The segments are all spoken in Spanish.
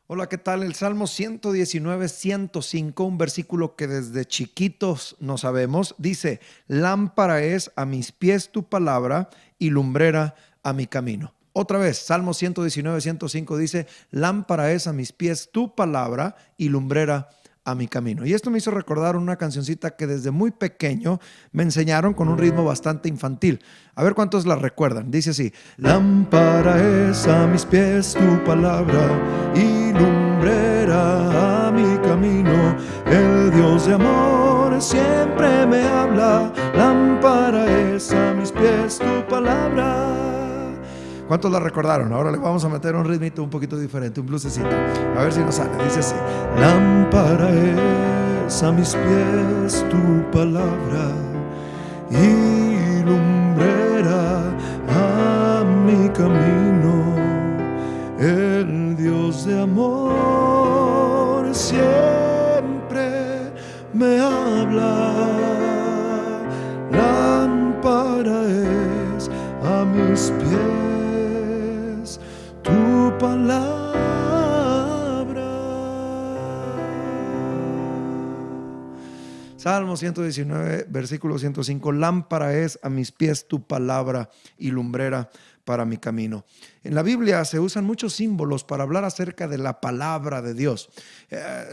Hola, ¿qué tal? El Salmo 119, 105, un versículo que desde chiquitos no sabemos, dice, lámpara es a mis pies tu palabra y lumbrera a mi camino. Otra vez, Salmo 119, 105 dice, lámpara es a mis pies tu palabra y lumbrera a mi camino. Y esto me hizo recordar una cancioncita que desde muy pequeño me enseñaron con un ritmo bastante infantil. A ver cuántos la recuerdan. Dice así, lámpara es a mis pies tu palabra y lumbrera a mi camino. El Dios de amor siempre me habla, lámpara es a mis pies tu palabra. ¿Cuántos la recordaron? Ahora le vamos a meter un ritmito un poquito diferente, un bluesecito. A ver si nos sale. Dice así. Lámpara es a mis pies tu palabra y lumbrera a mi camino. El Dios de amor siempre me habla. Lámpara es a mis pies tu palabra. Salmo 119, versículo 105. Lámpara es a mis pies tu palabra y lumbrera para mi camino. En la Biblia se usan muchos símbolos para hablar acerca de la palabra de Dios.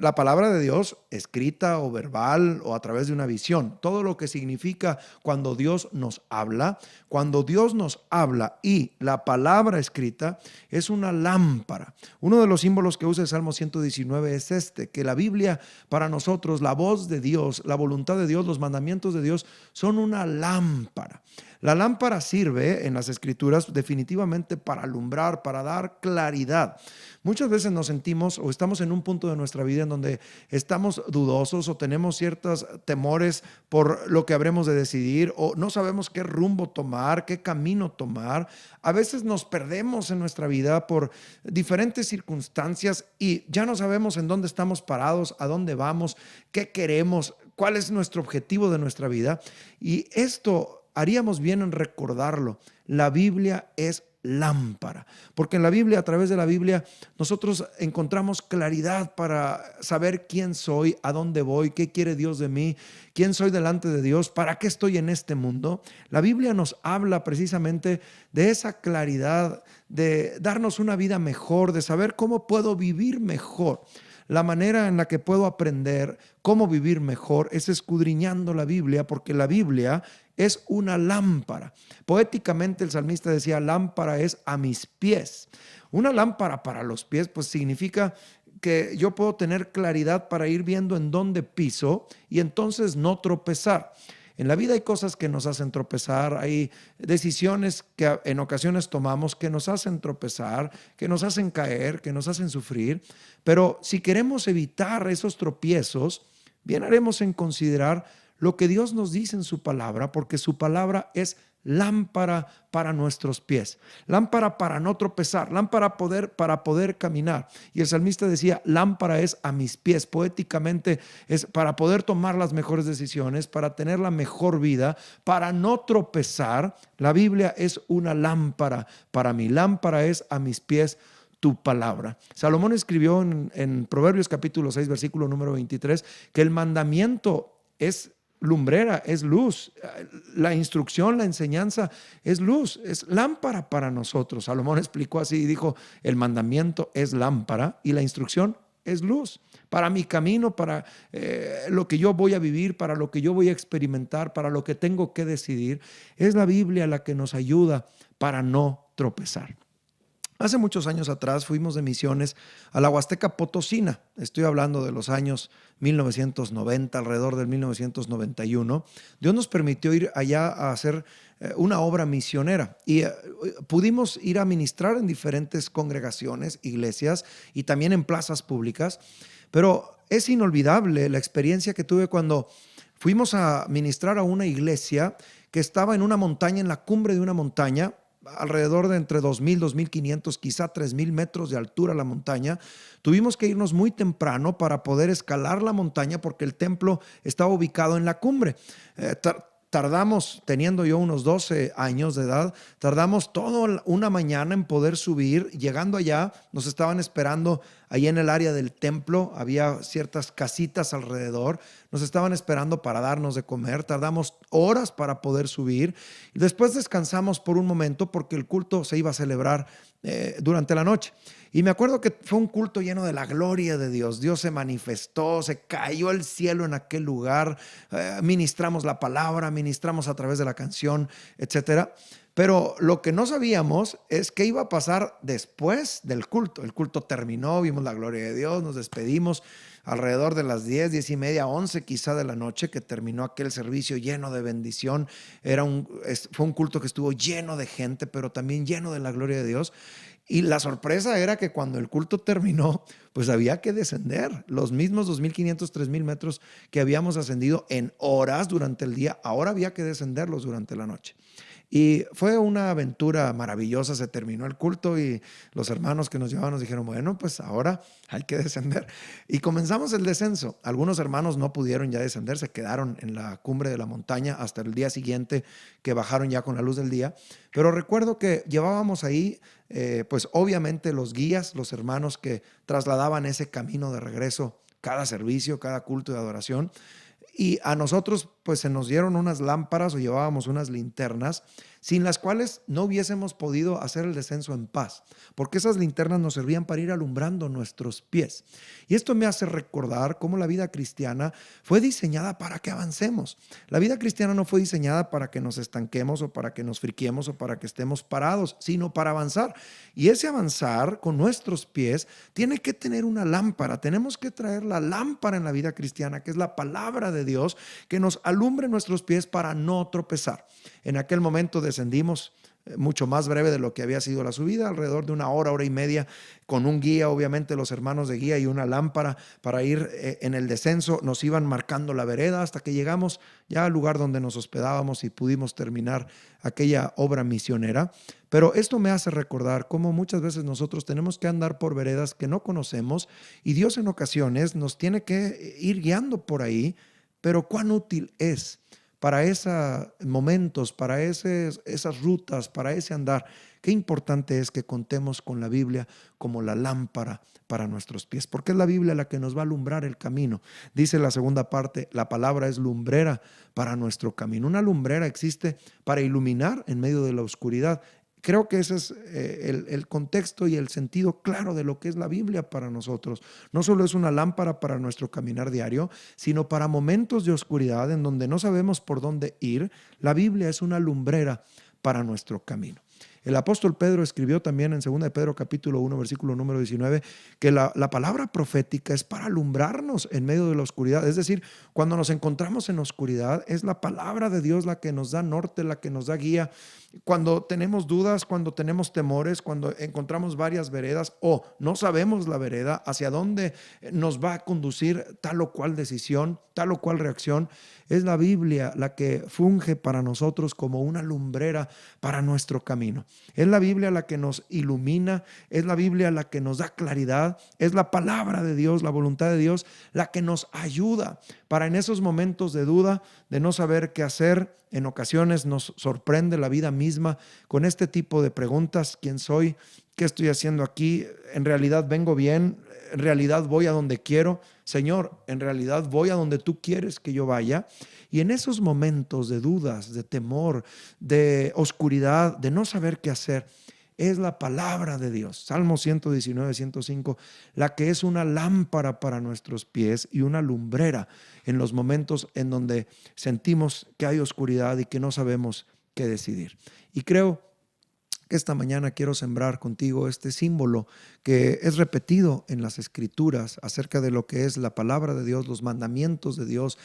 La palabra de Dios, escrita o verbal o a través de una visión. Todo lo que significa cuando Dios nos habla. Cuando Dios nos habla y la palabra escrita es una lámpara. Uno de los símbolos que usa el Salmo 119 es este, que la Biblia para nosotros, la voz de Dios, la voluntad de Dios, los mandamientos de Dios son una lámpara. La lámpara sirve en las escrituras definitivamente para alumbrar, para dar claridad. Muchas veces nos sentimos o estamos en un punto de nuestra vida en donde estamos dudosos o tenemos ciertos temores por lo que habremos de decidir o no sabemos qué rumbo tomar, qué camino tomar. A veces nos perdemos en nuestra vida por diferentes circunstancias y ya no sabemos en dónde estamos parados, a dónde vamos, qué queremos, cuál es nuestro objetivo de nuestra vida. Y esto haríamos bien en recordarlo. La Biblia es lámpara, porque en la Biblia, a través de la Biblia, nosotros encontramos claridad para saber quién soy, a dónde voy, qué quiere Dios de mí, quién soy delante de Dios, para qué estoy en este mundo. La Biblia nos habla precisamente de esa claridad, de darnos una vida mejor, de saber cómo puedo vivir mejor. La manera en la que puedo aprender cómo vivir mejor es escudriñando la Biblia, porque la Biblia es una lámpara. Poéticamente el salmista decía, lámpara es a mis pies. Una lámpara para los pies, pues significa que yo puedo tener claridad para ir viendo en dónde piso y entonces no tropezar. En la vida hay cosas que nos hacen tropezar, hay decisiones que en ocasiones tomamos que nos hacen tropezar, que nos hacen caer, que nos hacen sufrir, pero si queremos evitar esos tropiezos, bien haremos en considerar lo que Dios nos dice en su palabra, porque su palabra es lámpara para nuestros pies, lámpara para no tropezar, lámpara para poder caminar. Y el salmista decía, lámpara es a mis pies. Poéticamente es para poder tomar las mejores decisiones, para tener la mejor vida, para no tropezar. La Biblia es una lámpara para mí. Lámpara es a mis pies tu palabra. Salomón escribió en Proverbios capítulo 6, versículo número 23, que el mandamiento es lumbrera, es luz. La instrucción, la enseñanza es luz, es lámpara para nosotros. Salomón explicó así y dijo, el mandamiento es lámpara y la instrucción es luz. Para mi camino, para lo que yo voy a vivir, para lo que yo voy a experimentar, para lo que tengo que decidir, es la Biblia la que nos ayuda para no tropezar. Hace muchos años atrás fuimos de misiones a la Huasteca Potosina. Estoy hablando de los años 1990, alrededor del 1991. Dios nos permitió ir allá a hacer una obra misionera y pudimos ir a ministrar en diferentes congregaciones, iglesias y también en plazas públicas. Pero es inolvidable la experiencia que tuve cuando fuimos a ministrar a una iglesia que estaba en una montaña, en la cumbre de una montaña, alrededor de entre 2,000, 2,500, quizá 3,000 metros de altura la montaña. Tuvimos que irnos muy temprano para poder escalar la montaña porque el templo estaba ubicado en la cumbre. Tardamos, teniendo yo unos 12 años de edad, tardamos toda una mañana en poder subir. Llegando allá, nos estaban esperando Ahí en el área del templo había ciertas casitas alrededor. Nos estaban esperando para darnos de comer. Tardamos horas para poder subir. Y después descansamos por un momento porque el culto se iba a celebrar durante la noche. Y me acuerdo que fue un culto lleno de la gloria de Dios. Dios se manifestó, se cayó el cielo en aquel lugar. Ministramos la palabra, ministramos a través de la canción, etcétera. Pero lo que no sabíamos es qué iba a pasar después del culto. El culto terminó, vimos la gloria de Dios, nos despedimos alrededor de las 10, 10 y media, 11 quizá de la noche, que terminó aquel servicio lleno de bendición. Fue un culto que estuvo lleno de gente, pero también lleno de la gloria de Dios. Y la sorpresa era que cuando el culto terminó, pues había que descender los mismos 2.500, 3.000 metros que habíamos ascendido en horas durante el día. Ahora había que descenderlos durante la noche. Y fue una aventura maravillosa. Se terminó el culto y los hermanos que nos llevaban nos dijeron, bueno, pues ahora hay que descender. Y comenzamos el descenso. Algunos hermanos no pudieron ya descender, se quedaron en la cumbre de la montaña hasta el día siguiente, que bajaron ya con la luz del día. Pero recuerdo que llevábamos ahí, pues obviamente los guías, los hermanos que trasladaban ese camino de regreso, cada servicio, cada culto de adoración. Y a nosotros pues se nos dieron unas lámparas o llevábamos unas linternas sin las cuales no hubiésemos podido hacer el descenso en paz, porque esas linternas nos servían para ir alumbrando nuestros pies. Y esto me hace recordar cómo la vida cristiana fue diseñada para que avancemos. La vida cristiana no fue diseñada para que nos estanquemos o para que nos friquiemos o para que estemos parados, sino para avanzar. Y ese avanzar con nuestros pies tiene que tener una lámpara. Tenemos que traer la lámpara en la vida cristiana, que es la palabra de Dios, que nos alumbre nuestros pies para no tropezar. En aquel momento descendimos mucho más breve de lo que había sido la subida, alrededor de una hora, hora y media, con un guía, obviamente los hermanos de guía y una lámpara para ir en el descenso. Nos iban marcando la vereda hasta que llegamos ya al lugar donde nos hospedábamos y pudimos terminar aquella obra misionera. Pero esto me hace recordar cómo muchas veces nosotros tenemos que andar por veredas que no conocemos y Dios en ocasiones nos tiene que ir guiando por ahí, pero cuán útil es para esos momentos, para esas rutas, para ese andar. Qué importante es que contemos con la Biblia como la lámpara para nuestros pies, porque es la Biblia la que nos va a alumbrar el camino. Dice la segunda parte, la palabra es lumbrera para nuestro camino. Una lumbrera existe para iluminar en medio de la oscuridad. Creo que ese es el contexto y el sentido claro de lo que es la Biblia para nosotros. No solo es una lámpara para nuestro caminar diario, sino para momentos de oscuridad en donde no sabemos por dónde ir. La Biblia es una lumbrera para nuestro camino. El apóstol Pedro escribió también en 2 de Pedro capítulo 1, versículo número 19, que la palabra profética es para alumbrarnos en medio de la oscuridad. Es decir, cuando nos encontramos en oscuridad, es la palabra de Dios la que nos da norte, la que nos da guía. Cuando tenemos dudas, cuando tenemos temores, cuando encontramos varias veredas o no sabemos la vereda, hacia dónde nos va a conducir tal o cual decisión, tal o cual reacción, es la Biblia la que funge para nosotros como una lumbrera para nuestro camino. Es la Biblia la que nos ilumina, es la Biblia la que nos da claridad, es la palabra de Dios, la voluntad de Dios, la que nos ayuda para en esos momentos de duda, de no saber qué hacer. En ocasiones nos sorprende la vida misma con este tipo de preguntas: ¿quién soy? ¿Qué estoy haciendo aquí? ¿En realidad vengo bien? ¿En realidad voy a donde quiero? Señor, ¿en realidad voy a donde tú quieres que yo vaya? Y en esos momentos de dudas, de temor, de oscuridad, de no saber qué hacer, es la palabra de Dios. Salmo 119, 105, la que es una lámpara para nuestros pies y una lumbrera en los momentos en donde sentimos que hay oscuridad y que no sabemos qué decidir. Y creo que esta mañana quiero sembrar contigo este símbolo que es repetido en las Escrituras acerca de lo que es la palabra de Dios, los mandamientos de Dios,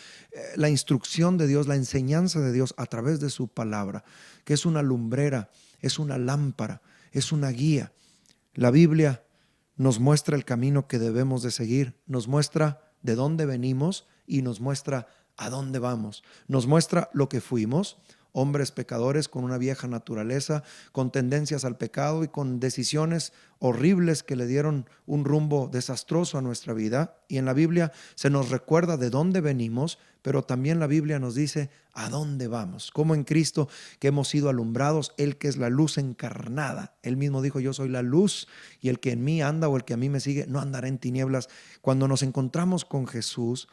la instrucción de Dios, la enseñanza de Dios a través de su palabra, que es una lumbrera, es una lámpara, es una guía. La Biblia nos muestra el camino que debemos de seguir, nos muestra de dónde venimos y nos muestra a dónde vamos, nos muestra lo que fuimos hombres pecadores con una vieja naturaleza, con tendencias al pecado y con decisiones horribles que le dieron un rumbo desastroso a nuestra vida. Y en la Biblia se nos recuerda de dónde venimos, pero también la Biblia nos dice a dónde vamos. Como en Cristo que hemos sido alumbrados, Él que es la luz encarnada. Él mismo dijo: yo soy la luz, y el que en mí anda o el que a mí me sigue no andará en tinieblas. Cuando nos encontramos con Jesús,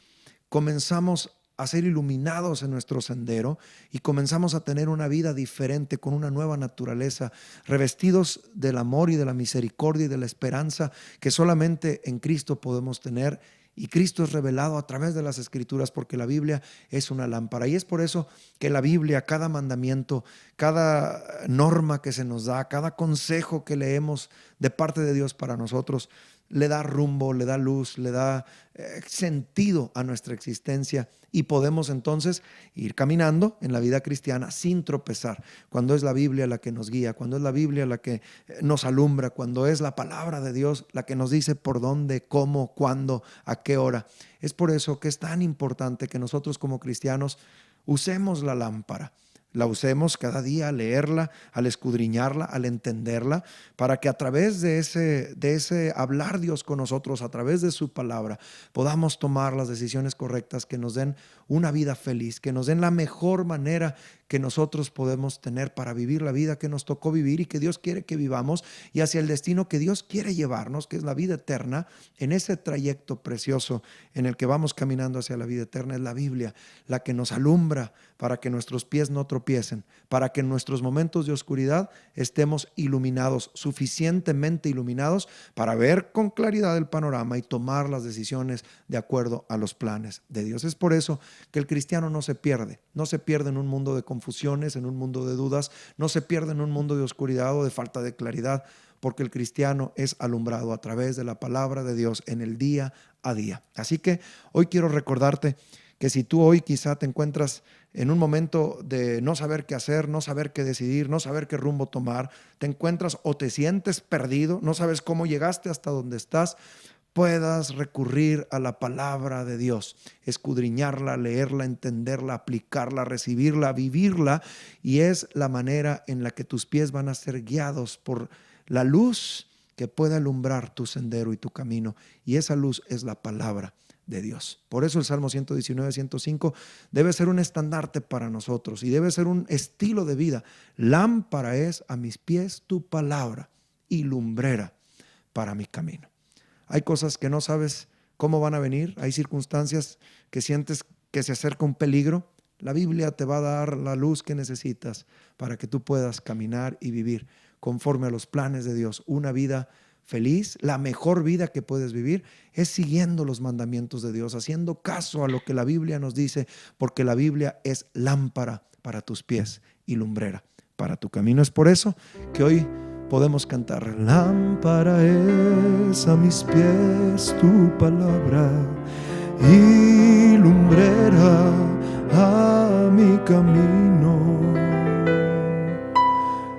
comenzamos a ser iluminados en nuestro sendero y comenzamos a tener una vida diferente, con una nueva naturaleza, revestidos del amor y de la misericordia y de la esperanza que solamente en Cristo podemos tener. Y Cristo es revelado a través de las Escrituras, porque la Biblia es una lámpara. Y es por eso que la Biblia, cada mandamiento, cada norma que se nos da, cada consejo que leemos de parte de Dios para nosotros, le da rumbo, le da luz, le da sentido a nuestra existencia, y podemos entonces ir caminando en la vida cristiana sin tropezar, cuando es la Biblia la que nos guía, cuando es la Biblia la que nos alumbra, cuando es la palabra de Dios la que nos dice por dónde, cómo, cuándo, a qué hora. Es por eso que es tan importante que nosotros como cristianos usemos la lámpara. La usemos cada día al leerla, al escudriñarla, al entenderla, para que a través de ese hablar Dios con nosotros, a través de su palabra, podamos tomar las decisiones correctas que nos den una vida feliz, que nos den la mejor manera que nosotros podemos tener para vivir la vida que nos tocó vivir y que Dios quiere que vivamos, y hacia el destino que Dios quiere llevarnos, que es la vida eterna. En ese trayecto precioso en el que vamos caminando hacia la vida eterna, es la Biblia la que nos alumbra para que nuestros pies no tropiecen, para que en nuestros momentos de oscuridad estemos iluminados, suficientemente iluminados para ver con claridad el panorama y tomar las decisiones de acuerdo a los planes de Dios. Es por eso que el cristiano no se pierde en un mundo de confusiones, en un mundo de dudas, no se pierde en un mundo de oscuridad o de falta de claridad, porque el cristiano es alumbrado a través de la palabra de Dios en el día a día. Así que hoy quiero recordarte que si tú hoy quizá te encuentras en un momento de no saber qué hacer, no saber qué decidir, no saber qué rumbo tomar, te encuentras o te sientes perdido, no sabes cómo llegaste hasta donde estás, puedas recurrir a la palabra de Dios, escudriñarla, leerla, entenderla, aplicarla, recibirla, vivirla, y es la manera en la que tus pies van a ser guiados por la luz que puede alumbrar tu sendero y tu camino, y esa luz es la palabra de Dios. Por eso el Salmo 119, 105 debe ser un estandarte para nosotros y debe ser un estilo de vida. Lámpara es a mis pies tu palabra y lumbrera para mi camino. Hay cosas que no sabes cómo van a venir, hay circunstancias que sientes que se acerca un peligro. La Biblia te va a dar la luz que necesitas para que tú puedas caminar y vivir conforme a los planes de Dios, una vida feliz. La mejor vida que puedes vivir es siguiendo los mandamientos de Dios, haciendo caso a lo que la Biblia nos dice, porque la Biblia es lámpara para tus pies y lumbrera para tu camino. Es por eso que hoy podemos cantar: lámpara es a mis pies tu palabra y lumbrera a mi camino.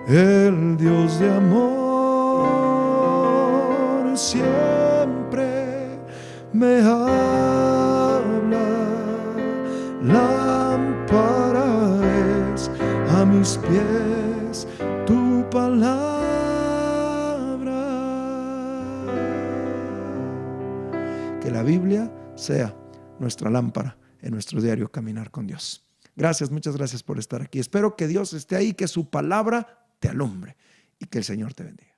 El Dios de amor siempre me habla. Lámpara es a mis pies tu palabra. Que la Biblia sea nuestra lámpara en nuestro diario caminar con Dios. Gracias, muchas gracias por estar aquí. Espero que Dios esté ahí, que su palabra te alumbre y que el Señor te bendiga.